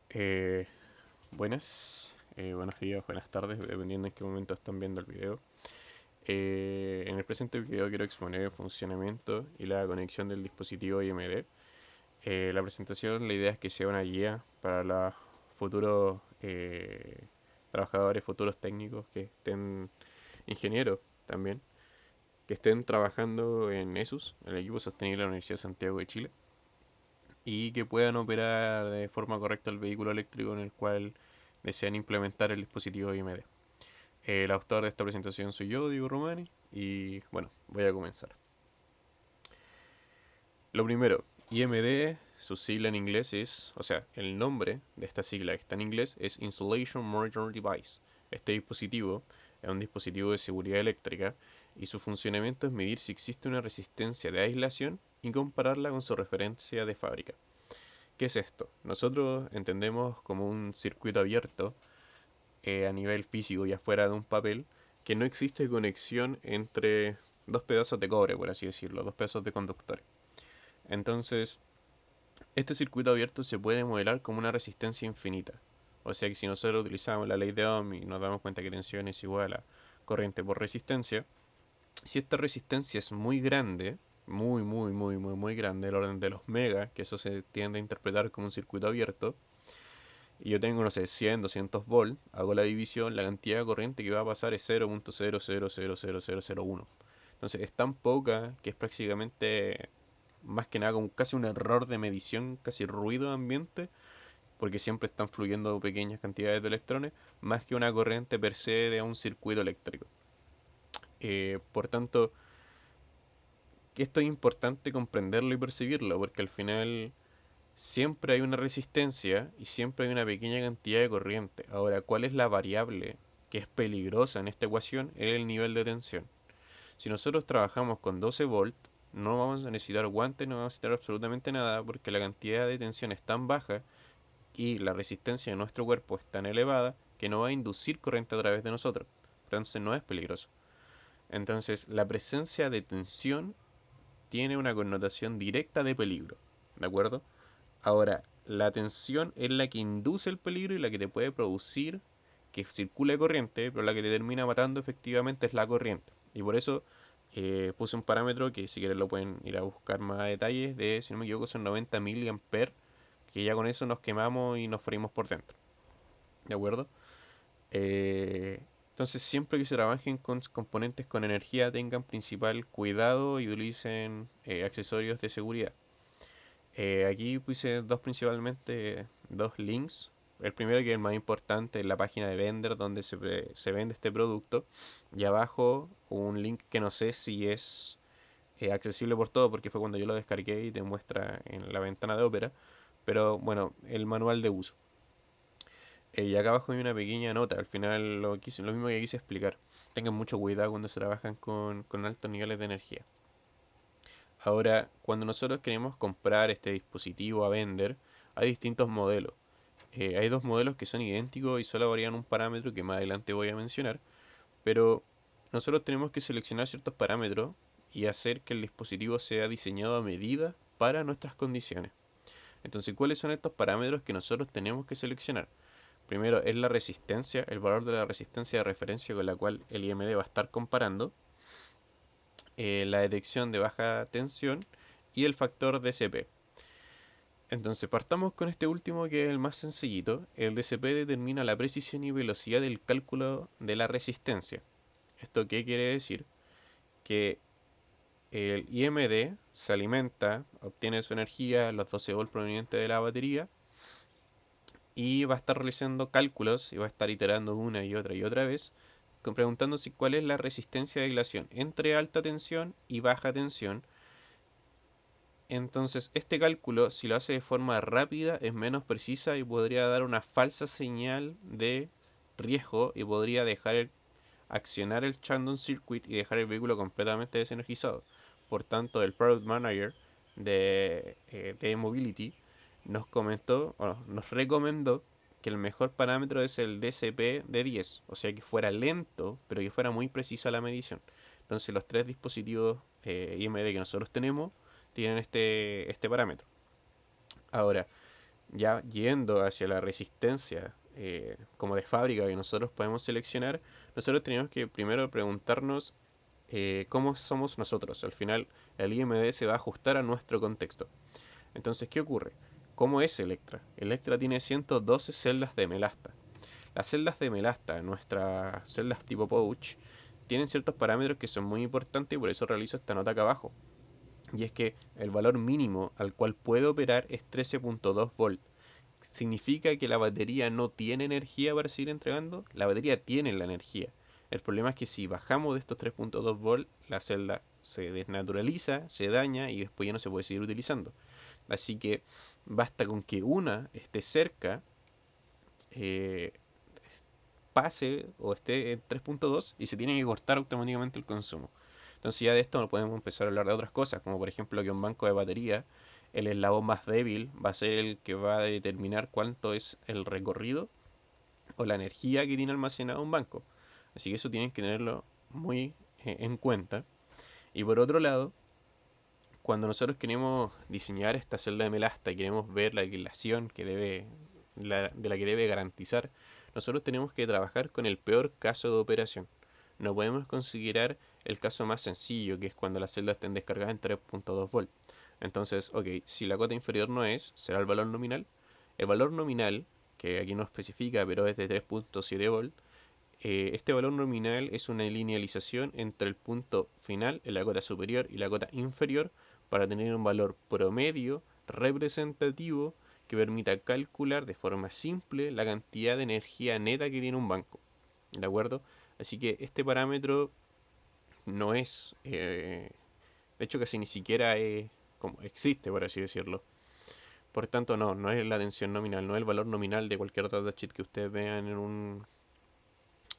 Eh, buenos días, buenas tardes, dependiendo en qué momento están viendo el video. En el presente video quiero exponer el funcionamiento y la conexión del dispositivo IMD. La presentación, la idea es que sea una guía para los futuros trabajadores, futuros técnicos que estén, ingenieros también, que estén trabajando en ESUS, el equipo sostenible de la Universidad de Santiago de Chile, y que puedan operar de forma correcta el vehículo eléctrico en el cual desean implementar el dispositivo IMD. El autor de esta presentación soy yo, Diego Romani, y bueno, voy a comenzar. Lo primero, IMD, su sigla en inglés es, o sea, el nombre de esta sigla que está en inglés es Insulation Monitoring Device. Este dispositivo es un dispositivo de seguridad eléctrica y su funcionamiento es medir si existe una resistencia de aislación y compararla con su referencia de fábrica. ¿Qué es esto? Nosotros entendemos como un circuito abierto a nivel físico y afuera de un papel que no existe conexión entre dos pedazos de cobre, por así decirlo, dos pedazos de conductores. Entonces, este circuito abierto se puede modelar como una resistencia infinita. O sea que si nosotros utilizamos la ley de Ohm y nos damos cuenta que tensión es igual a corriente por resistencia, si esta resistencia es muy grande, muy grande, el orden de los megas, que eso se tiende a interpretar como un circuito abierto, y yo tengo, no sé, 100, 200 volts, hago la división, la cantidad de corriente que va a pasar es 0.00000001. Entonces es tan poca que es prácticamente, más que nada, como casi un error de medición, casi ruido ambiente, porque siempre están fluyendo pequeñas cantidades de electrones, más que una corriente per se de un circuito eléctrico. Por tanto, que esto es importante comprenderlo y percibirlo, porque al final siempre hay una resistencia y siempre hay una pequeña cantidad de corriente. Ahora, ¿cuál es la variable que es peligrosa en esta ecuación? Es el nivel de tensión. Si nosotros trabajamos con 12 volts, no vamos a necesitar guantes, no vamos a necesitar absolutamente nada, porque la cantidad de tensión es tan baja y la resistencia de nuestro cuerpo es tan elevada que no va a inducir corriente a través de nosotros. Entonces no es peligroso. Entonces la presencia de tensión tiene una connotación directa de peligro. ¿De acuerdo? Ahora, la tensión es la que induce el peligro y la que te puede producir que circule corriente, pero la que te termina matando efectivamente es la corriente. Y por eso puse un parámetro que si quieren lo pueden ir a buscar más detalles de, si no me equivoco, son 90 miliamperes, que ya con eso nos quemamos y nos freímos por dentro. ¿De acuerdo? Eh, entonces, siempre que se trabajen con componentes con energía, tengan principal cuidado y utilicen accesorios de seguridad. Aquí puse principalmente dos links. El primero, que es el más importante, es la página de Vender donde se vende este producto. Y abajo un link que no sé si es accesible por todo, porque fue cuando yo lo descargué y te muestra en la ventana de Opera. Pero bueno, el manual de uso. Y acá abajo hay una pequeña nota. Al final lo mismo que quise explicar. Tengan mucho cuidado cuando se trabajan con altos niveles de energía. Ahora, cuando nosotros queremos comprar este dispositivo a vender, hay distintos modelos. Hay dos modelos que son idénticos y solo varían un parámetro que más adelante voy a mencionar, pero nosotros tenemos que seleccionar ciertos parámetros y hacer que el dispositivo sea diseñado a medida para nuestras condiciones. Entonces, ¿cuáles son estos parámetros que nosotros tenemos que seleccionar? Primero es la resistencia, el valor de la resistencia de referencia con la cual el IMD va a estar comparando, la detección de baja tensión y el factor DCP. Entonces partamos con este último, que es el más sencillito. El DCP determina la precisión y velocidad del cálculo de la resistencia. ¿Esto qué quiere decir? Que el IMD se alimenta, obtiene su energía, los 12 volts provenientes de la batería, y va a estar realizando cálculos y va a estar iterando una y otra vez, preguntándose cuál es la resistencia de aislación entre alta tensión y baja tensión. Entonces, este cálculo, si lo hace de forma rápida, es menos precisa y podría dar una falsa señal de riesgo y podría accionar el Shandon Circuit y dejar el vehículo completamente desenergizado. Por tanto, el Product Manager de Mobility nos comentó, o nos recomendó que el mejor parámetro es el DCP de 10, o sea que fuera lento, pero que fuera muy precisa la medición. Entonces, los tres dispositivos IMD que nosotros tenemos tienen este parámetro. Ahora, Ya yendo hacia la resistencia como de fábrica que nosotros podemos seleccionar, nosotros tenemos que primero preguntarnos cómo somos nosotros. Al final, el IMD se va a ajustar a nuestro contexto. Entonces, ¿qué ocurre? ¿Cómo es Electra? Electra tiene 112 celdas de melasta. Las celdas de melasta, nuestras celdas tipo pouch, tienen ciertos parámetros que son muy importantes y por eso realizo esta nota acá abajo. Y es que el valor mínimo al cual puede operar es 13.2 volt. ¿Significa que la batería no tiene energía para seguir entregando? La batería tiene la energía. El problema es que si bajamos de estos 3.2 volt, la celda se desnaturaliza, se daña y después ya no se puede seguir utilizando. Así que basta con que una esté cerca, eh, pase o esté en 3.2 y se tiene que cortar automáticamente el consumo. Entonces ya de esto no podemos empezar a hablar de otras cosas, como por ejemplo que un banco de batería, el eslabón más débil va a ser el que va a determinar cuánto es el recorrido o la energía que tiene almacenado un banco. Así que eso tienen que tenerlo muy en cuenta. Y por otro lado, cuando nosotros queremos diseñar esta celda de melasta y queremos ver la aislación de la que debe garantizar, nosotros tenemos que trabajar con el peor caso de operación. No podemos considerar el caso más sencillo, que es cuando las celdas estén descargadas en 3.2 volt. Entonces, ok, si la cota inferior no es, será el valor nominal. El valor nominal, que aquí no especifica, pero es de 3.7 volt, este valor nominal es una linealización entre el punto final en la cota superior y la cota inferior para tener un valor promedio representativo que permita calcular de forma simple la cantidad de energía neta que tiene un banco. ¿De acuerdo? Así que este parámetro no es, de hecho casi ni siquiera como existe, por así decirlo. Por tanto, no es la tensión nominal, no es el valor nominal de cualquier datasheet que ustedes vean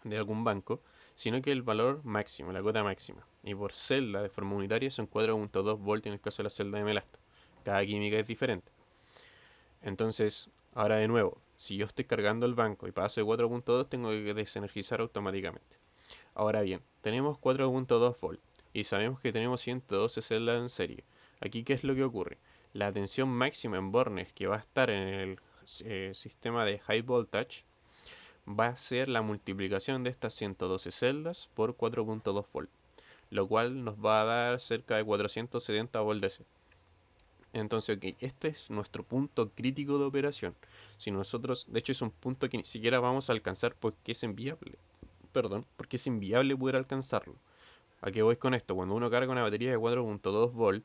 de algún banco, sino que el valor máximo, la cota máxima. Y por celda de forma unitaria son 4.2 volts en el caso de la celda de melasta. Cada química es diferente. Entonces, ahora de nuevo, si yo estoy cargando el banco y paso de 4.2, tengo que desenergizar automáticamente. Ahora bien, tenemos 4.2 volts y sabemos que tenemos 112 celdas en serie. Aquí, ¿qué es lo que ocurre? La tensión máxima en bornes que va a estar en el sistema de high voltage va a ser la multiplicación de estas 112 celdas por 4.2 volt, lo cual nos va a dar cerca de 470 volt DC. Entonces, ok, este es nuestro punto crítico de operación. Si nosotros, de hecho es un punto que ni siquiera vamos a alcanzar porque es inviable. Perdón, porque es inviable poder alcanzarlo. ¿A qué voy con esto? Cuando uno carga una batería de 4.2 volt,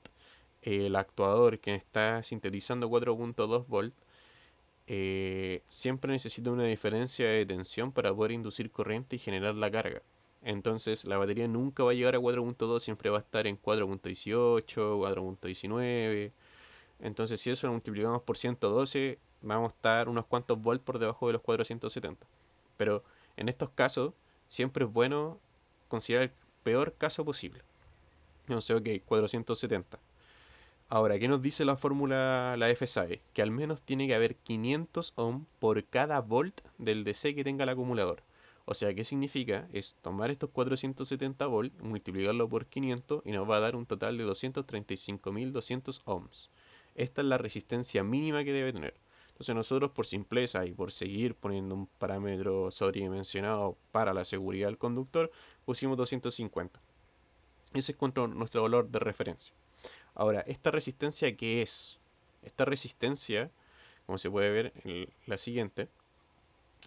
el actuador que está sintetizando 4.2 volt siempre necesita una diferencia de tensión para poder inducir corriente y generar la carga. Entonces la batería nunca va a llegar a 4.2, siempre va a estar en 4.18, 4.19. Entonces si eso lo multiplicamos por 112, vamos a estar unos cuantos volts por debajo de los 470. Pero en estos casos siempre es bueno considerar el peor caso posible. No sé, ok, 470. Ahora, ¿qué nos dice la fórmula, la FSAE? Que al menos tiene que haber 500 ohm por cada volt del DC que tenga el acumulador. O sea, ¿qué significa? Es tomar estos 470 volts, multiplicarlo por 500 y nos va a dar un total de 235.200 ohms. Esta es la resistencia mínima que debe tener. Entonces nosotros por simpleza y por seguir poniendo un parámetro sobredimensionado para la seguridad del conductor, pusimos 250. Ese es nuestro valor de referencia. Ahora, ¿esta resistencia qué es? Esta resistencia, como se puede ver en la siguiente,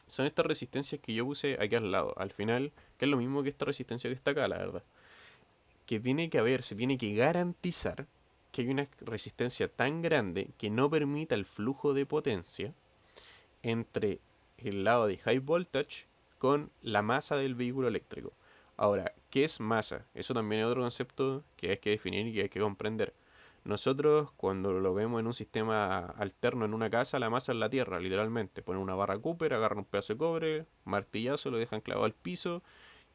son estas resistencias que yo puse aquí al lado. Al final, que es lo mismo que esta resistencia que está acá, la verdad. Que tiene que haber, se tiene que garantizar que hay una resistencia tan grande que no permita el flujo de potencia entre el lado de high voltage con la masa del vehículo eléctrico. Ahora, ¿qué es masa? Eso también es otro concepto que hay que definir y que hay que comprender. Nosotros cuando lo vemos en un sistema alterno en una casa, la masa es la tierra, literalmente. Ponen una barra Cooper, agarran un pedazo de cobre, martillazo, lo dejan clavado al piso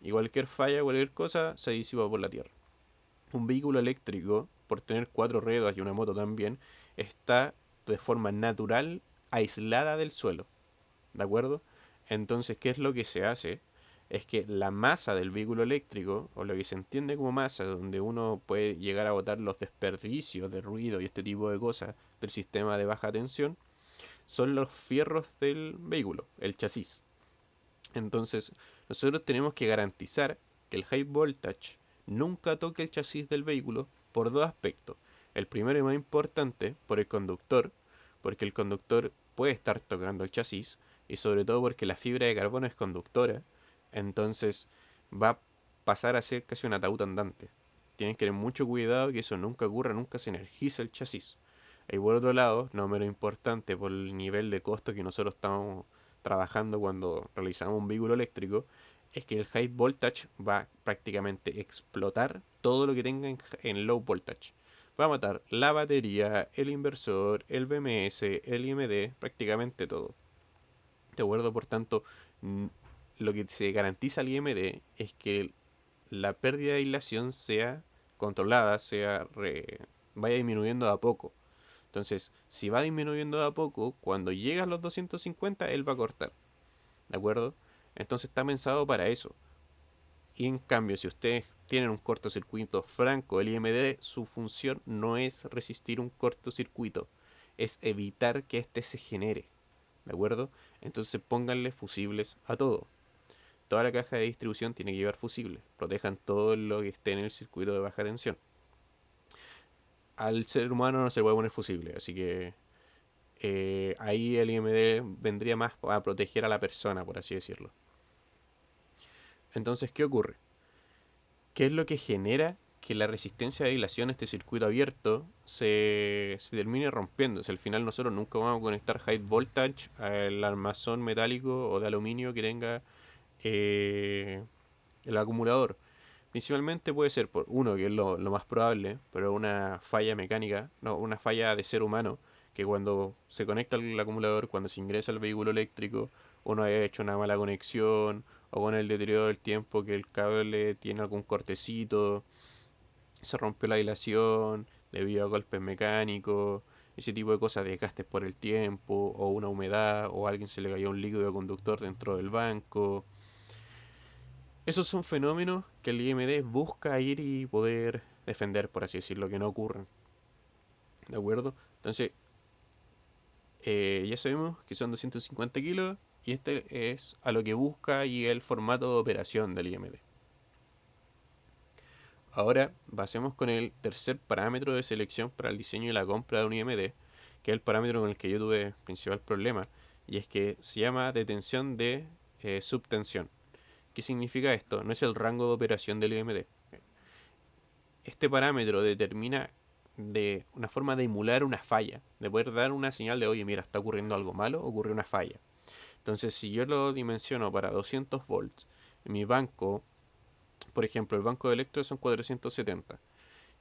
y cualquier falla, cualquier cosa se disipa por la tierra. Un vehículo eléctrico, por tener cuatro ruedas y una moto también, está de forma natural aislada del suelo. ¿De acuerdo? Entonces, ¿qué es lo que se hace? Es que la masa del vehículo eléctrico, o lo que se entiende como masa, donde uno puede llegar a botar los desperdicios de ruido y este tipo de cosas del sistema de baja tensión, son los fierros del vehículo, el chasis. Entonces, nosotros tenemos que garantizar que el high voltage nunca toque el chasis del vehículo por dos aspectos. El primero y más importante, por el conductor, porque el conductor puede estar tocando el chasis, y sobre todo porque la fibra de carbono es conductora, entonces va a pasar a ser casi un ataúd andante. Tienes que tener mucho cuidado que eso nunca ocurra, nunca se energice el chasis. Y por otro lado, no menos importante por el nivel de costo que nosotros estamos trabajando cuando realizamos un vehículo eléctrico, es que el high voltage va a prácticamente explotar todo lo que tenga en low voltage. Va a matar la batería, el inversor, el BMS, el IMD, prácticamente todo. De acuerdo, por tanto, lo que se garantiza al IMD es que la pérdida de aislación sea controlada, vaya disminuyendo de a poco. Entonces, si va disminuyendo de a poco, cuando llega a los 250, él va a cortar. ¿De acuerdo? Entonces está pensado para eso. Y en cambio, si ustedes tienen un cortocircuito franco, el IMD, su función no es resistir un cortocircuito, es evitar que éste se genere. ¿De acuerdo? Entonces pónganle fusibles a todo. Toda la caja de distribución tiene que llevar fusibles. Protejan todo lo que esté en el circuito de baja tensión. Al ser humano no se puede poner fusible, así que ahí el IMD vendría más a proteger a la persona, por así decirlo. Entonces, ¿qué ocurre? ¿Qué es lo que genera que la resistencia de aislación a este circuito abierto se termine rompiendo? Si al final nosotros nunca vamos a conectar high voltage al armazón metálico o de aluminio que tenga eh, el acumulador. Principalmente puede ser por uno, que es lo más probable, pero una falla mecánica, no, una falla de ser humano, que cuando se conecta el acumulador, cuando se ingresa al vehículo eléctrico, uno haya hecho una mala conexión, o con el deterioro del tiempo que el cable tiene algún cortecito, se rompió la aislación debido a golpes mecánicos, ese tipo de cosas, desgastes por el tiempo, o una humedad, o a alguien se le cayó un líquido conductor dentro del banco. Esos son fenómenos que el IMD busca ir y poder defender, por así decirlo, que no ocurran. ¿De acuerdo? Entonces, ya sabemos que son 250 kilos y este es a lo que busca y el formato de operación del IMD. Ahora, pasemos con el tercer parámetro de selección para el diseño y la compra de un IMD, que es el parámetro con el que yo tuve principal problema, y es que se llama detención de subtensión. ¿Qué significa esto? No es el rango de operación del IMD. Este parámetro determina de una forma de emular una falla, de poder dar una señal de, oye, mira, está ocurriendo algo malo, ocurre una falla. Entonces, si yo lo dimensiono para 200 volts, en mi banco, por ejemplo, el banco de electro son 470.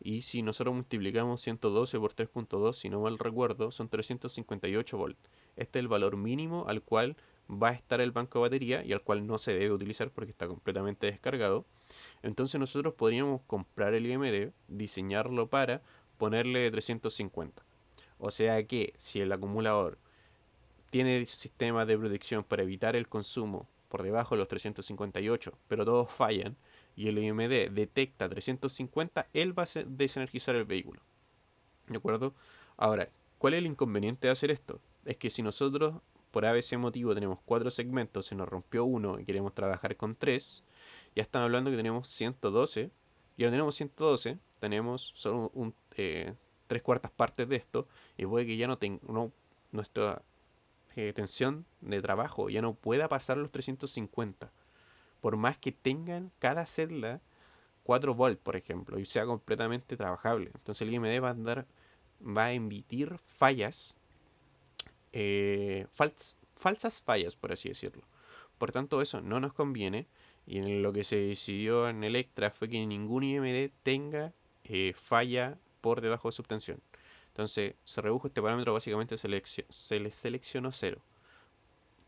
Y si nosotros multiplicamos 112 por 3.2, si no mal recuerdo, son 358 volts. Este es el valor mínimo al cual va a estar el banco de batería y al cual no se debe utilizar porque está completamente descargado. Entonces nosotros podríamos comprar el IMD, diseñarlo para ponerle 350. O sea que si el acumulador tiene sistemas de protección para evitar el consumo por debajo de los 358, pero todos fallan, y el IMD detecta 350, él va a desenergizar el vehículo. ¿De acuerdo? Ahora, ¿cuál es el inconveniente de hacer esto? Es que si nosotros, por ABC motivo, tenemos 4 segmentos, se nos rompió uno y queremos trabajar con 3, ya estamos hablando que tenemos 112, y ahora tenemos 112, tenemos solo 3 cuartas partes de esto, y puede que ya no nuestra tensión de trabajo ya no pueda pasar los 350, por más que tengan cada celda 4 volts, por ejemplo, y sea completamente trabajable. Entonces el IMD va a emitir fallas, falsas fallas, por así decirlo. Por tanto, eso no nos conviene. Y en lo que se decidió en Electra fue que ningún IMD tenga falla por debajo de subtensión. Entonces se redujo este parámetro, básicamente se le seleccionó cero.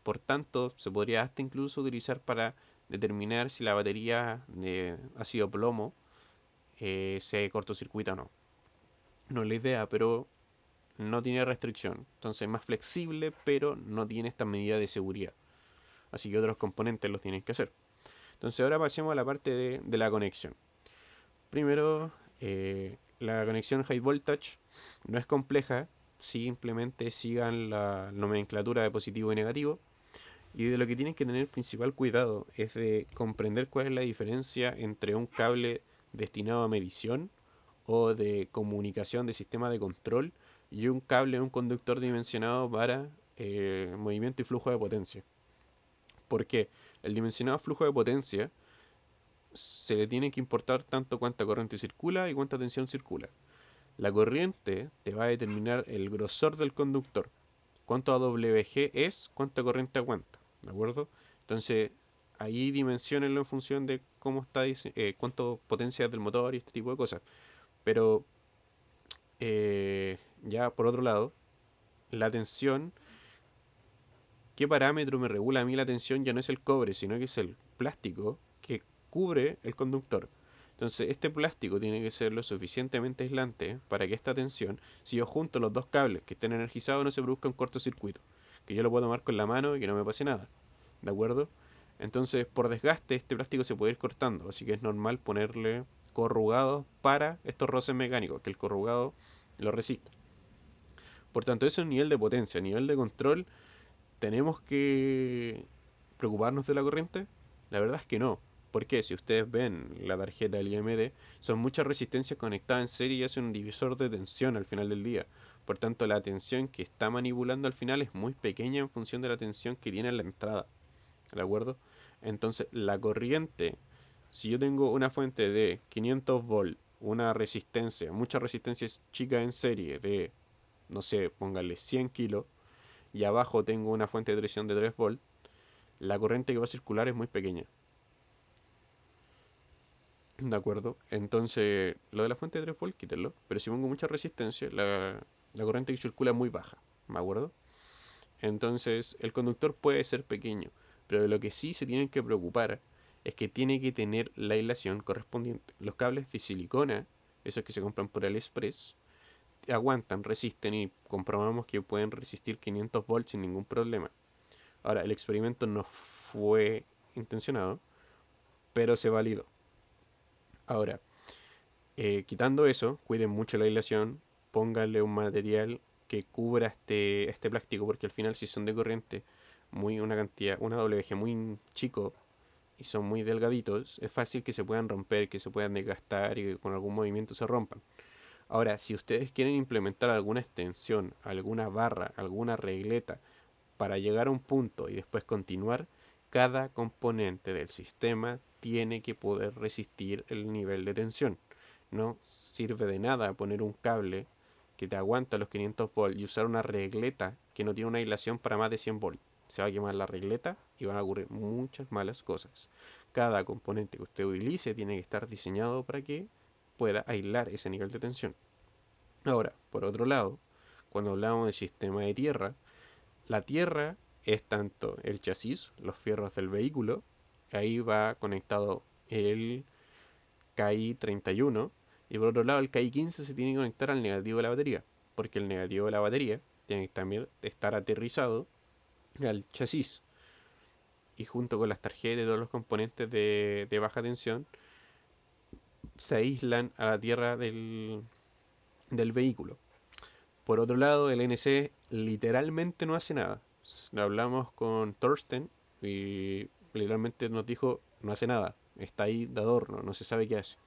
Por tanto, se podría hasta incluso utilizar para determinar si la batería de ácido plomo se cortocircuita o no. No es la idea, pero no tiene restricción. Entonces es más flexible, pero no tiene esta medida de seguridad. Así que otros componentes los tienen que hacer. Entonces ahora pasemos a la parte de la conexión. Primero, la conexión high voltage no es compleja. simplemente sigan la nomenclatura de positivo y negativo. Y de lo que tienen que tener principal cuidado es de comprender cuál es la diferencia entre un cable destinado a medición o de comunicación de sistema de control y un cable en un conductor dimensionado para movimiento y flujo de potencia. Porque el dimensionado flujo de potencia se le tiene que importar tanto cuánta corriente circula y cuánta tensión circula. La corriente te va a determinar el grosor del conductor. Cuánto AWG es, cuánta corriente aguanta. ¿De acuerdo? Entonces, ahí dimensionenlo en función de cómo está, cuánto potencia del motor y este tipo de cosas. Pero, ya por otro lado, la tensión, ¿qué parámetro me regula a mí la tensión? Ya no es el cobre, sino que es el plástico que cubre el conductor. Entonces, este plástico tiene que ser lo suficientemente aislante para que esta tensión, si yo junto los dos cables que estén energizados, no se produzca un cortocircuito. Que yo lo puedo tomar con la mano y que no me pase nada. ¿De acuerdo? Entonces, por desgaste, este plástico se puede ir cortando. Así que es normal ponerle corrugados para estos roces mecánicos, que el corrugado lo resista. Por tanto, eso es nivel de potencia. A nivel de control, ¿tenemos que preocuparnos de la corriente? La verdad es que no. ¿Por qué? Si ustedes ven la tarjeta del IMD, son muchas resistencias conectadas en serie y hacen un divisor de tensión al final del día. Por tanto, la tensión que está manipulando al final es muy pequeña en función de la tensión que tiene en la entrada. ¿De acuerdo? Entonces, la corriente, si yo tengo una fuente de 500 volt, una resistencia, muchas resistencias chicas en serie de, no sé, póngale 100 kilos, y abajo tengo una fuente de tensión de 3 volt, la corriente que va a circular es muy pequeña. ¿De acuerdo? Entonces, lo de la fuente de 3 volt, quítenlo. Pero si pongo mucha resistencia, la corriente que circula es muy baja. ¿De acuerdo? Entonces, el conductor puede ser pequeño. Pero de lo que sí se tienen que preocupar es que tiene que tener la aislación correspondiente. Los cables de silicona, esos que se compran por AliExpress, aguantan, resisten y comprobamos que pueden resistir 500 volts sin ningún problema. Ahora, el experimento no fue intencionado, pero se validó. Ahora, quitando eso, cuiden mucho la aislación, pónganle un material que cubra este plástico, porque al final si son de corriente, una cantidad, una WG muy chico y son muy delgaditos, es fácil que se puedan romper, que se puedan desgastar y que con algún movimiento se rompan. Ahora, si ustedes quieren implementar alguna extensión, alguna barra, alguna regleta para llegar a un punto y después continuar, cada componente del sistema tiene que poder resistir el nivel de tensión. No sirve de nada poner un cable que te aguanta los 500 volts y usar una regleta que no tiene una aislación para más de 100 volts. Se va a quemar la regleta y van a ocurrir muchas malas cosas. Cada componente que usted utilice tiene que estar diseñado para que pueda aislar ese nivel de tensión. Ahora, por otro lado, cuando hablamos del sistema de tierra, la tierra es tanto el chasis, los fierros del vehículo, ahí va conectado el KI 31 y por otro lado el KI 15 se tiene que conectar al negativo de la batería, porque el negativo de la batería tiene que también estar aterrizado al chasis y junto con las tarjetas y todos los componentes de baja tensión se aíslan a la tierra del vehículo. Por otro lado, el NC literalmente no hace nada. Hablamos con Thorsten y literalmente nos dijo no hace nada, está ahí de adorno, no se sabe qué hace.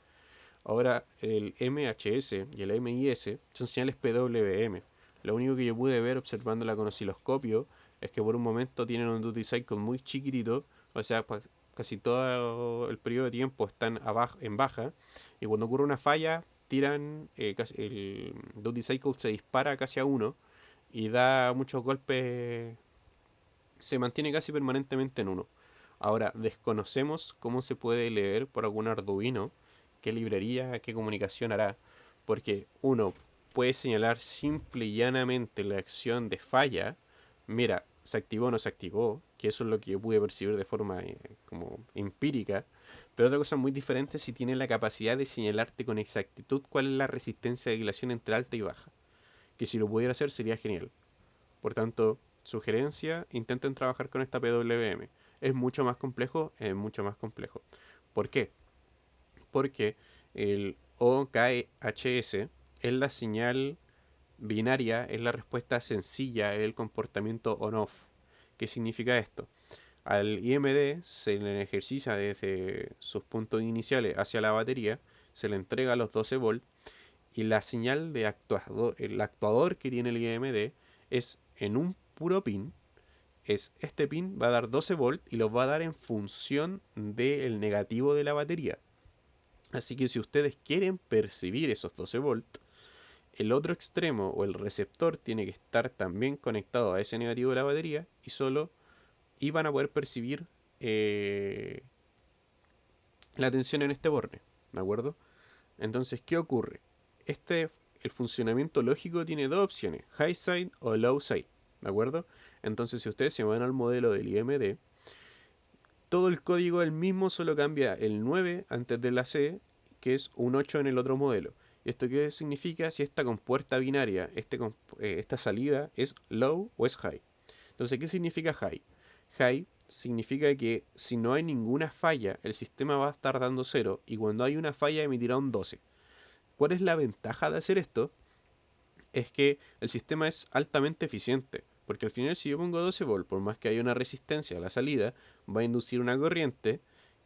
Ahora, el MHS y el MIS son señales PWM. Lo único que yo pude ver observándola con osciloscopio es que por un momento tienen un duty cycle muy chiquitito, o sea, casi todo el periodo de tiempo están en baja, y cuando ocurre una falla, tiran, el duty cycle se dispara casi a uno y da muchos golpes, se mantiene casi permanentemente en uno. Ahora, desconocemos cómo se puede leer por algún Arduino, qué librería, qué comunicación hará, porque uno puede señalar simple y llanamente la acción de falla, mira, se activó o no se activó, que eso es lo que yo pude percibir de forma como empírica, pero otra cosa muy diferente es si tiene la capacidad de señalarte con exactitud cuál es la resistencia de dilación entre alta y baja, que si lo pudiera hacer sería genial. Por tanto, sugerencia, intenten trabajar con esta PWM. ¿Es mucho más complejo? Es mucho más complejo. ¿Por qué? Porque el OKHS es la señal binaria es la respuesta sencilla, es el comportamiento on-off. ¿Qué significa esto? Al IMD se le ejercita desde sus puntos iniciales hacia la batería, se le entrega los 12 volts y la señal de actuador, el actuador que tiene el IMD es en un puro pin. Este pin va a dar 12 volts y los va a dar en función del negativo de la batería. Así que si ustedes quieren percibir esos 12 volts, el otro extremo o el receptor tiene que estar también conectado a ese negativo de la batería y van a poder percibir eh, la tensión en este borde, ¿de acuerdo? Entonces, ¿qué ocurre? El funcionamiento lógico tiene dos opciones, high side o low side, ¿de acuerdo? Entonces, si ustedes se van al modelo del IMD, todo el código es el mismo, solo cambia el 9 antes de la C, que es un 8 en el otro modelo. ¿Y esto qué significa? Si esta compuerta binaria, esta salida es low o es high. Entonces, ¿qué significa high? High significa que si no hay ninguna falla, el sistema va a estar dando 0 y cuando hay una falla emitirá un 12. ¿Cuál es la ventaja de hacer esto? Es que el sistema es altamente eficiente, porque al final si yo pongo 12 volts, por más que haya una resistencia a la salida, va a inducir una corriente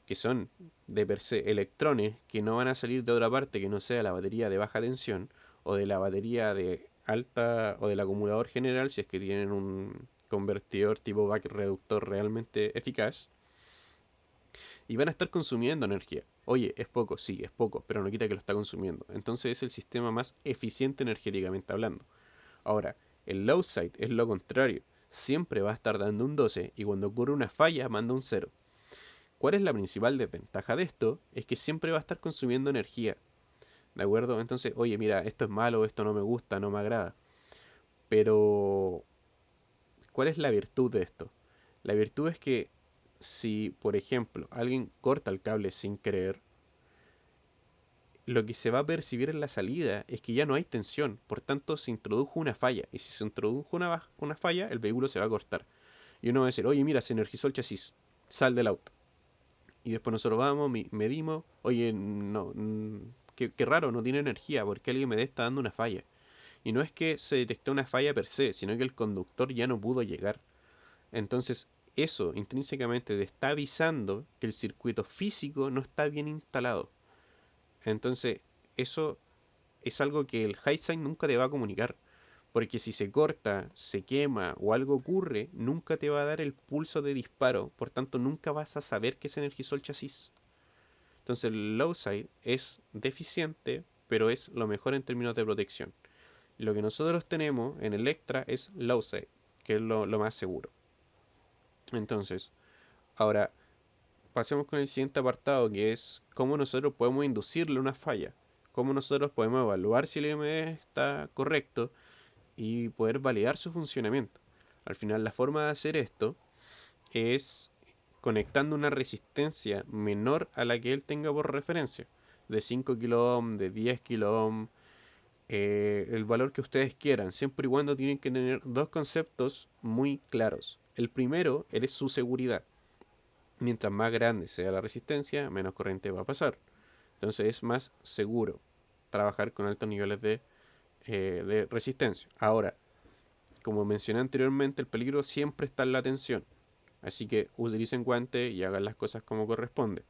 que son de per se electrones que no van a salir de otra parte que no sea la batería de baja tensión o de la batería de alta o del acumulador general si es que tienen un convertidor tipo back reductor realmente eficaz y van a estar consumiendo energía. Oye, es poco, sí, es poco, pero no quita que lo está consumiendo. Entonces es el sistema más eficiente energéticamente hablando. Ahora, el low side es lo contrario. Siempre va a estar dando un 12 y cuando ocurre una falla manda un 0. ¿Cuál es la principal desventaja de esto? Es que siempre va a estar consumiendo energía. ¿De acuerdo? Entonces, oye, mira, esto es malo, esto no me gusta, no me agrada. Pero, ¿cuál es la virtud de esto? La virtud es que si, por ejemplo, alguien corta el cable sin querer, lo que se va a percibir en la salida es que ya no hay tensión, por tanto se introdujo una falla, y si se introdujo una falla, el vehículo se va a cortar. Y uno va a decir, oye, mira, se energizó el chasis, sal del auto. Y después nosotros vamos, medimos, oye, no, qué raro, no tiene energía, porque alguien me está dando una falla. Y no es que se detectó una falla per se, sino que el conductor ya no pudo llegar. Entonces, eso intrínsecamente te está avisando que el circuito físico no está bien instalado. Entonces, eso es algo que el high nunca te va a comunicar. Porque si se corta, se quema o algo ocurre, nunca te va a dar el pulso de disparo. Por tanto, nunca vas a saber que se energizó el chasis. Entonces, el low side es deficiente, pero es lo mejor en términos de protección. Lo que nosotros tenemos en Electra es low side, que es lo más seguro. Entonces, ahora pasemos con el siguiente apartado, que es cómo nosotros podemos inducirle una falla. Cómo nosotros podemos evaluar si el IMD está correcto y poder validar su funcionamiento. Al final, la forma de hacer esto es conectando una resistencia menor a la que él tenga por referencia, de 5 kΩ, de 10 kΩ, el valor que ustedes quieran, siempre y cuando tienen que tener dos conceptos muy claros. El primero es su seguridad. Mientras más grande sea la resistencia, menos corriente va a pasar. Entonces es más seguro trabajar con altos niveles de resistencia. Ahora, como mencioné anteriormente, el peligro siempre está en la tensión. Así que utilicen guantes y hagan las cosas como corresponde.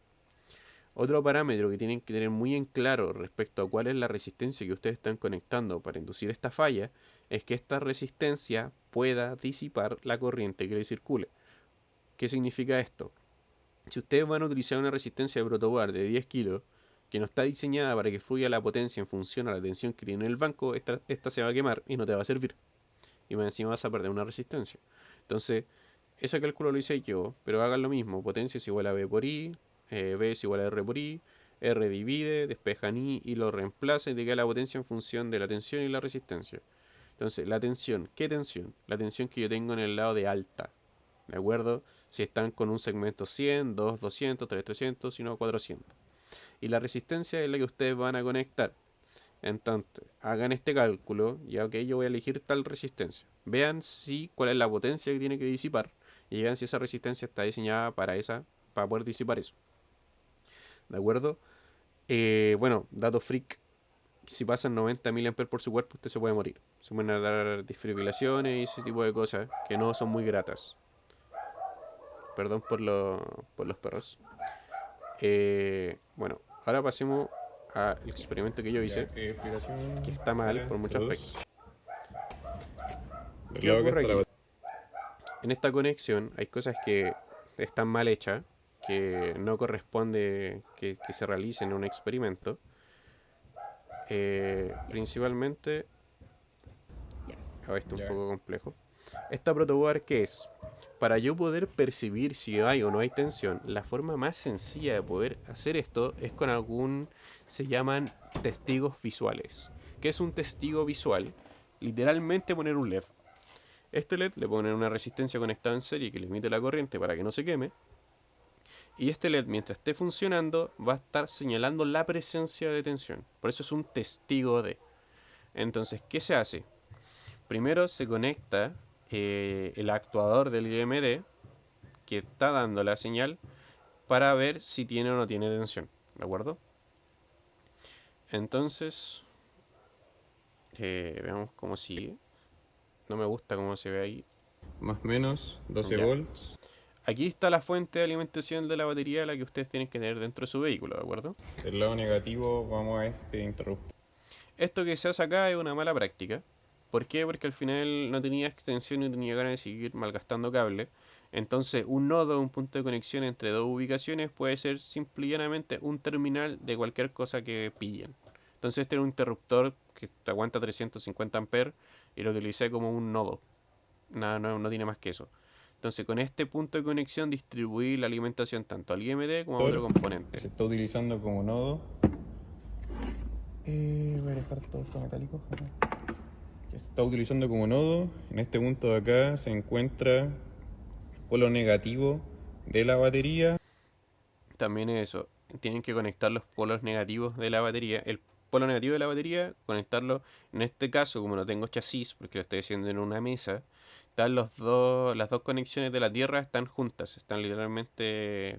Otro parámetro que tienen que tener muy en claro respecto a cuál es la resistencia que ustedes están conectando para inducir esta falla es que esta resistencia pueda disipar la corriente que le circule. ¿Qué significa esto? Si ustedes van a utilizar una resistencia de protoboard de 10 kilos que no está diseñada para que fluya la potencia en función a la tensión que tiene el banco, esta se va a quemar y no te va a servir. Y más encima vas a perder una resistencia. Entonces, ese cálculo lo hice yo, pero hagan lo mismo. Potencia es igual a B por I, B es igual a R por I, R divide, despejan I y lo reemplaza y te queda la potencia en función de la tensión y la resistencia. Entonces, la tensión, ¿qué tensión? La tensión que yo tengo en el lado de alta, ¿de acuerdo? Si están con un segmento 100, 2, 200, 3, 300, sino 400. Y la resistencia es la que ustedes van a conectar. Entonces, hagan este cálculo, ya ok, yo voy a elegir tal resistencia. Vean si cuál es la potencia que tiene que disipar y vean si esa resistencia está diseñada para poder disipar eso. ¿De acuerdo? Bueno, dato freak. si pasan 90 mA por su cuerpo, usted se puede morir. Se pueden dar desfibrilaciones y ese tipo de cosas que no son muy gratas. Perdón por los perros. Bueno, ahora pasemos al experimento que yo hice, que está mal por muchos aspectos. ¿Qué ocurre aquí? En esta conexión hay cosas que están mal hechas, que no corresponde que se realicen en un experimento. Principalmente, esto es un poco complejo. Esta protoboard, ¿qué es? Para yo poder percibir si hay o no hay tensión, la forma más sencilla de poder hacer esto es con se llaman testigos visuales. ¿Qué es un testigo visual? Literalmente poner un LED. Este LED le ponen una resistencia conectada en serie que limite la corriente para que no se queme. Y este LED, mientras esté funcionando, va a estar señalando la presencia de tensión. Por eso es un testigo de. Entonces, ¿qué se hace? Primero se conecta el actuador del IMD que está dando la señal para ver si tiene o no tiene tensión. ¿De acuerdo? Entonces, veamos cómo sigue. No me gusta cómo se ve ahí. Más o menos 12 volts. Aquí está la fuente de alimentación de la batería, la que ustedes tienen que tener dentro de su vehículo, ¿de acuerdo? Del lado negativo vamos a este interruptor. Esto que se hace acá es una mala práctica. ¿Por qué? Porque al final no tenía extensión y tenía ganas de seguir malgastando cable. Entonces un nodo, un punto de conexión entre dos ubicaciones puede ser simple y llanamente un terminal de cualquier cosa que pillen. Entonces este era un interruptor que aguanta 350 amperes y lo utilicé como un nodo. Nada, no tiene más que eso. Entonces con este punto de conexión distribuí la alimentación tanto al IMD como a otro componente. Se está utilizando como nodo. Voy a dejar todo esto metálico. Que se está utilizando como nodo. En este punto de acá se encuentra el polo negativo de la batería. También es eso, tienen que conectar los polos negativos de la batería. El polo negativo de la batería, conectarlo, en este caso, como no tengo chasis, porque lo estoy haciendo en una mesa, están las dos conexiones de la tierra están juntas, están literalmente,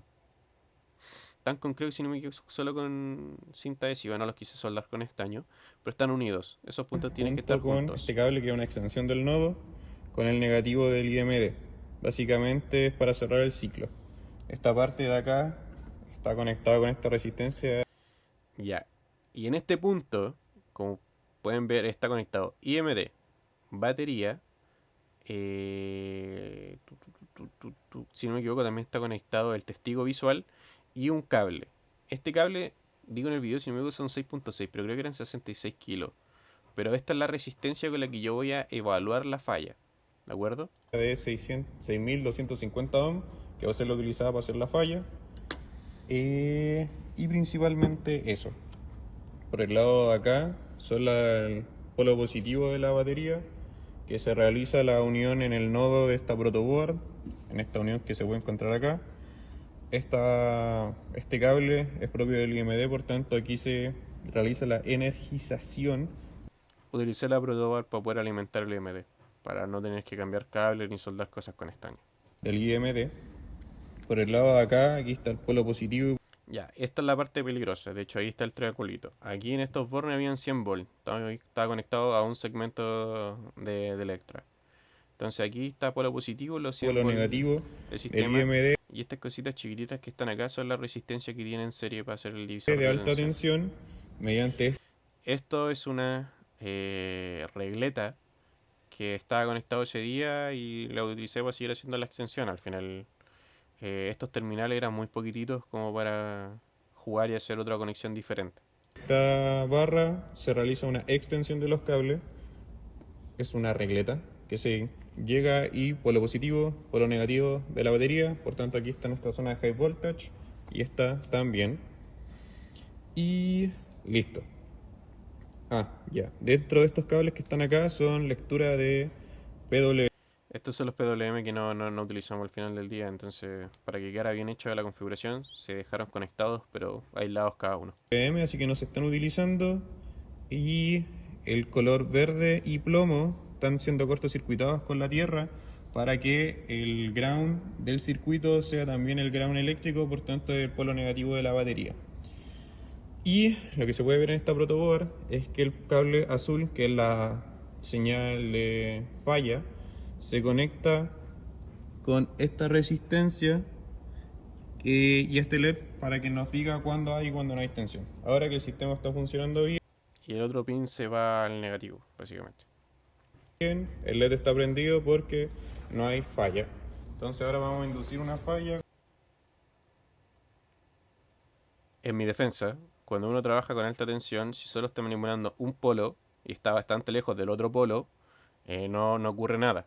están con, creo que si no me equivoco, solo con cinta adhesiva, no los quise soldar con estaño, pero están unidos, esos puntos tienen que estar Junto con juntos. este cable que es una extensión del nodo con el negativo del IMD. Básicamente es para cerrar el ciclo. Esta parte de acá está conectada con esta resistencia. Ya, y en este punto, como pueden ver, está conectado IMD, batería, si no me equivoco, también está conectado el testigo visual y un cable. Este cable, digo en el video, si no me equivoco, son 6.6, pero creo que eran 66 kilos. Pero esta es la resistencia con la que yo voy a evaluar la falla. ¿De acuerdo? De 6250 ohm, que va a ser la utilizada para hacer la falla. Y principalmente eso. Por el lado de acá son el polo positivo de la batería, que se realiza la unión en el nodo de esta protoboard, en esta unión que se puede encontrar acá. Este cable es propio del IMD, por tanto aquí se realiza la energización. Utilicé la protoboard para poder alimentar el IMD, para no tener que cambiar cables ni soldar cosas con estaño. Del IMD. Por el lado de acá, aquí está el polo positivo. Ya, esta es la parte peligrosa, de hecho ahí está el triangulito. Aquí en estos bornes habían 100 volts, estaba conectado a un segmento de Electra. Entonces aquí está polo positivo, los 100 Polo volts negativo del del sistema. IMD Y estas cositas chiquititas que están acá son la resistencia que tiene en serie para hacer el divisor de de alta tensión. tensión mediante. Esto es una regleta que estaba conectado ese día y la utilicé para seguir haciendo la extensión. Al final estos terminales eran muy poquititos como para jugar y hacer otra conexión diferente. Esta barra se realiza una extensión de los cables. Es una regleta que se llega y polo positivo, polo negativo de la batería. Por tanto aquí está nuestra zona de high voltage y esta también. Y listo. Ya. Dentro de estos cables que están acá son lectura de PWM. Estos son los PWM que no utilizamos al final del día, entonces para que quedara bien hecha la configuración se dejaron conectados pero aislados cada uno. Así que no se están utilizando. Y el color verde y plomo están siendo cortocircuitados con la tierra para que el ground del circuito sea también el ground eléctrico, por tanto el polo negativo de la batería. Y lo que se puede ver en esta protoboard es que el cable azul, que es la señal de falla, se conecta con esta resistencia y este LED para que nos diga cuándo hay y cuándo no hay tensión. Ahora que el sistema está funcionando Y el otro pin se va al negativo, básicamente. bien, el LED está prendido porque no hay falla. Entonces ahora vamos a inducir una falla. En mi defensa, cuando uno trabaja con alta tensión, si solo está manipulando un polo y está bastante lejos del otro polo, no ocurre nada.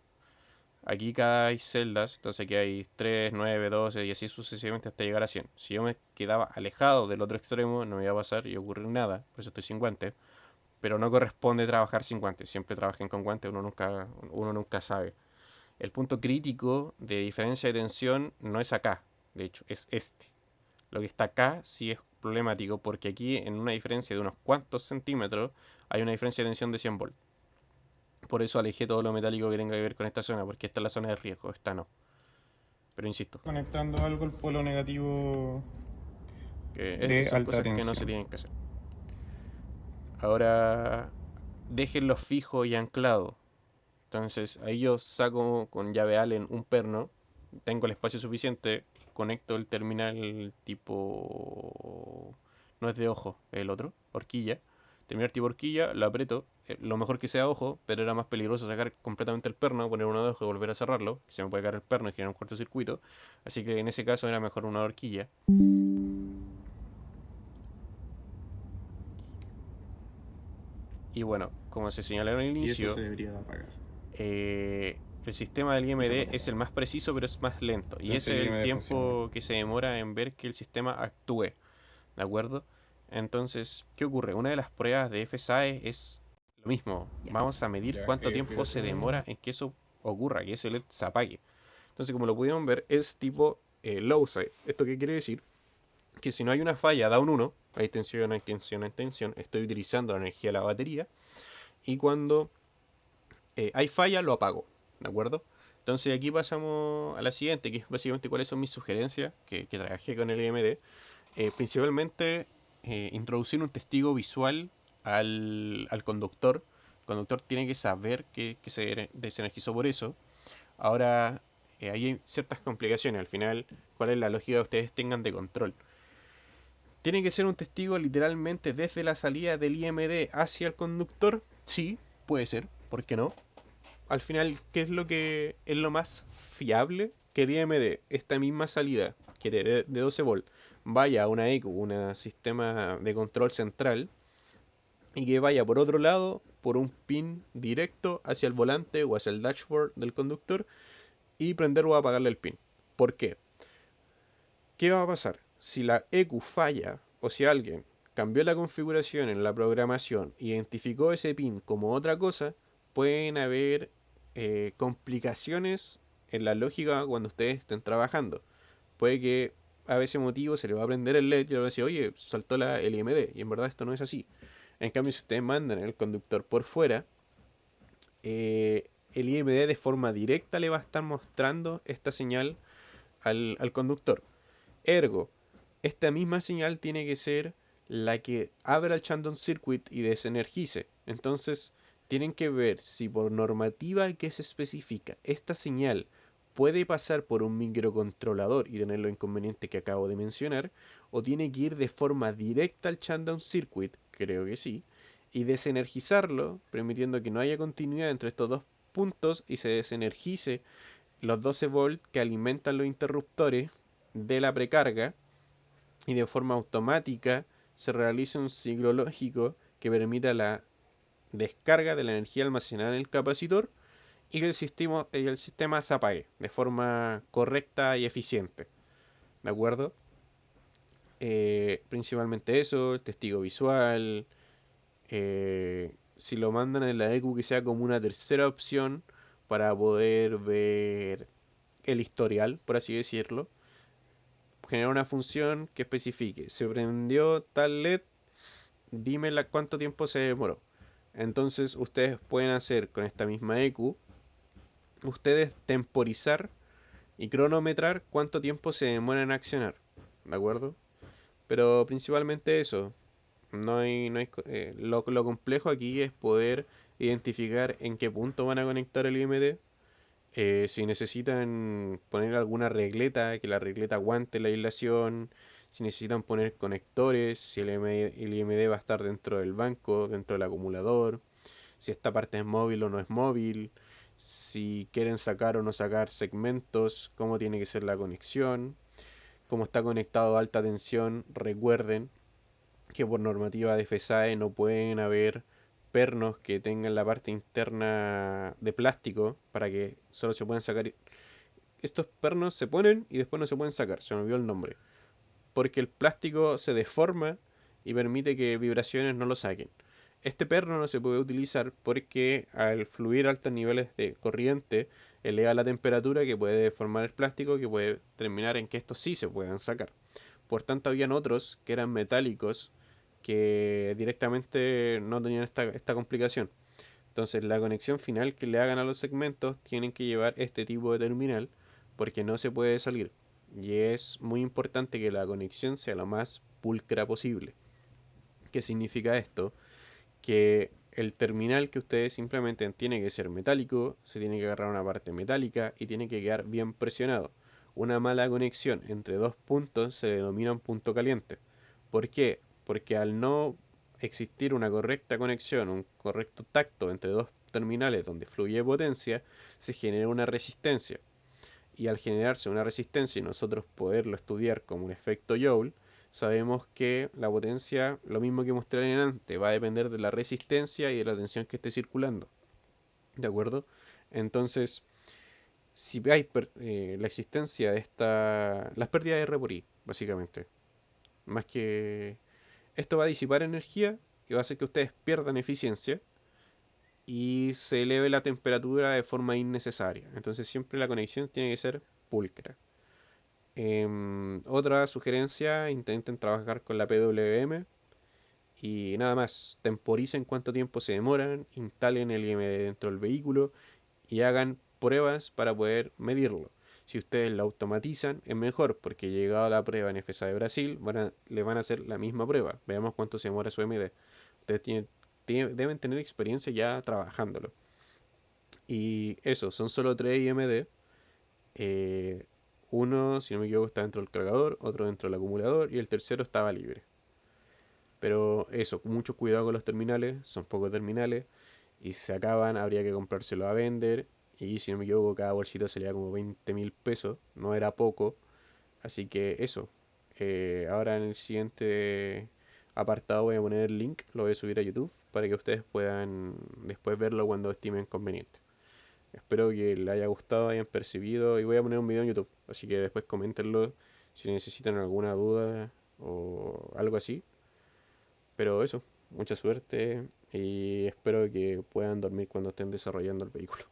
Aquí cada hay celdas, entonces aquí hay 3, 9, 12 y así sucesivamente hasta llegar a 100. Si yo me quedaba alejado del otro extremo, no me iba a pasar y ocurrir nada, por eso estoy sin guantes. Pero no corresponde trabajar sin guantes, siempre trabajen con guantes, uno nunca sabe. El punto crítico de diferencia de tensión no es acá, de hecho, es este. Lo que está acá sí es problemático porque aquí en una diferencia de unos cuantos centímetros hay una diferencia de tensión de 100 volts. Por eso alejé todo lo metálico que tenga que ver con esta zona, porque esta es la zona de riesgo, esta no. Pero insisto, Conectando algo al polo negativo que de son alta cosas que no se tensión. tienen que hacer. Ahora, déjenlo fijo y anclado. Entonces ahí yo saco con llave Allen un perno, tengo el espacio suficiente, conecto el terminal tipo... No es de ojo, es el otro, horquilla. Terminal tipo horquilla, lo aprieto, lo mejor que sea ojo, pero era más peligroso sacar completamente el perno, poner uno de ojo y volver a cerrarlo, que se me puede caer el perno y generar un cortocircuito. Así que en ese caso era mejor una horquilla. Y bueno, como se señaló en el Y eso inicio, se debería de apagar. el sistema del Y se IMD apagó. es el más preciso, pero es más lento. Y Entonces ese el es el IMD funciona bien. tiempo que se demora en ver que el sistema actúe. ¿De acuerdo? Entonces, ¿qué ocurre? Una de las pruebas de FSAE es lo mismo. Vamos a medir Ya, cuánto tiempo se explicación. demora en que eso ocurra, que ese LED se apague. Entonces, como lo pudieron ver, es tipo low side. ¿Esto qué quiere decir? Que si no hay una falla, da un 1. Hay tensión, hay tensión, hay tensión. Estoy utilizando la energía de la batería. Y cuando hay falla, lo apago. ¿De acuerdo? Entonces aquí pasamos a la siguiente, que es básicamente cuáles son mis sugerencias, que trabajé con el IMD. Principalmente introducir un testigo visual al conductor. El conductor tiene que saber que se desenergizó por eso. Ahora, hay ciertas complicaciones. Al final, ¿cuál es la lógica que ustedes tengan de control? ¿Tiene que ser un testigo literalmente desde la salida del IMD hacia el conductor? Sí, puede ser. ¿Por qué no? Al final, ¿qué es lo que es lo más fiable? Que el IMD, esta misma salida, que de 12 volts, vaya a una ECU, un sistema de control central, y que vaya por otro lado, por un pin directo hacia el volante o hacia el dashboard del conductor, y prender o apagarle el pin. ¿Por qué? ¿Qué va a pasar? Si la ECU falla, o si alguien cambió la configuración en la programación, identificó ese pin como otra cosa, pueden haber complicaciones en la lógica cuando ustedes estén trabajando. Puede que a ese motivo se le va a prender el LED y le va a decir, oye, saltó el IMD, y en verdad esto no es así. En cambio, si ustedes mandan el conductor por fuera, el IMD de forma directa le va a estar mostrando esta señal al conductor. Ergo, esta misma señal tiene que ser la que abra el Shandong Circuit y desenergice. Entonces, tienen que ver si por normativa que se especifica esta señal puede pasar por un microcontrolador y tener los inconvenientes que acabo de mencionar, o tiene que ir de forma directa al Shandong Circuit, creo que sí, y desenergizarlo, permitiendo que no haya continuidad entre estos dos puntos y se desenergice los 12 volts que alimentan los interruptores de la precarga y de forma automática se realiza un ciclo lógico que permita la descarga de la energía almacenada en el capacitor y que el sistema se apague de forma correcta y eficiente. ¿De acuerdo? Principalmente eso, el testigo visual. Si lo mandan en la EQ que sea como una tercera opción para poder ver el historial, por así decirlo. Generar una función que especifique, se prendió tal LED, dime cuánto tiempo se demoró. Entonces ustedes pueden hacer con esta misma EQ, ustedes temporizar y cronometrar cuánto tiempo se demora en accionar. ¿De acuerdo? Pero principalmente eso. lo complejo aquí es poder identificar en qué punto van a conectar el IMD. Si necesitan poner alguna regleta, que la regleta aguante la aislación, si necesitan poner conectores, si el IMD va a estar dentro del banco, dentro del acumulador, si esta parte es móvil o no es móvil, si quieren sacar o no sacar segmentos, cómo tiene que ser la conexión, cómo está conectado a alta tensión. Recuerden que por normativa de FSAE no pueden haber pernos que tengan la parte interna de plástico para que solo se puedan sacar. Estos pernos se ponen y después no se pueden sacar, se me olvidó el nombre, porque el plástico se deforma y permite que vibraciones no lo saquen. Este perno no se puede utilizar porque al fluir altos niveles de corriente eleva la temperatura que puede deformar el plástico, que puede terminar en que estos sí se puedan sacar. Por tanto, habían otros que eran metálicos que directamente no tenían esta complicación. Entonces, la conexión final que le hagan a los segmentos tienen que llevar este tipo de terminal porque no se puede salir. Y es muy importante que la conexión sea lo más pulcra posible. ¿Qué significa esto? Que el terminal que ustedes simplemente tiene que ser metálico, se tiene que agarrar una parte metálica y tiene que quedar bien presionado. Una mala conexión entre dos puntos se denomina un punto caliente. ¿Por qué? Porque al no existir una correcta conexión, un correcto tacto entre dos terminales donde fluye potencia, se genera una resistencia. Y al generarse una resistencia y nosotros poderlo estudiar como un efecto Joule, sabemos que la potencia, lo mismo que mostré antes, va a depender de la resistencia y de la tensión que esté circulando. ¿De acuerdo? Entonces, si hay la existencia de las pérdidas de R por I, básicamente, más que esto va a disipar energía y va a hacer que ustedes pierdan eficiencia y se eleve la temperatura de forma innecesaria. Entonces siempre la conexión tiene que ser pulcra. Otra sugerencia, intenten trabajar con la PWM y nada más, temporicen cuánto tiempo se demoran, instalen el IMD dentro del vehículo y hagan pruebas para poder medirlo. Si ustedes lo automatizan, es mejor, porque llegado a la prueba en FSA de Brasil, le van a hacer la misma prueba. Veamos cuánto se demora su MD. Ustedes deben tener experiencia ya trabajándolo. Y eso, son solo 3 IMD. Eh, Uno, si no me equivoco, está dentro del cargador, otro dentro del acumulador y el tercero estaba libre. Pero eso, mucho cuidado con los terminales, son pocos terminales y si se acaban habría que comprárselo a vender. Y si no me equivoco, cada bolsito salía como 20.000 pesos, no era poco. Así que eso. Ahora en el siguiente apartado voy a poner el link, lo voy a subir a YouTube para que ustedes puedan después verlo cuando estimen conveniente. Espero que les haya gustado, hayan percibido y voy a poner un video en YouTube, así que después coméntenlo si necesitan alguna duda o algo así. Pero eso, mucha suerte y espero que puedan dormir cuando estén desarrollando el vehículo.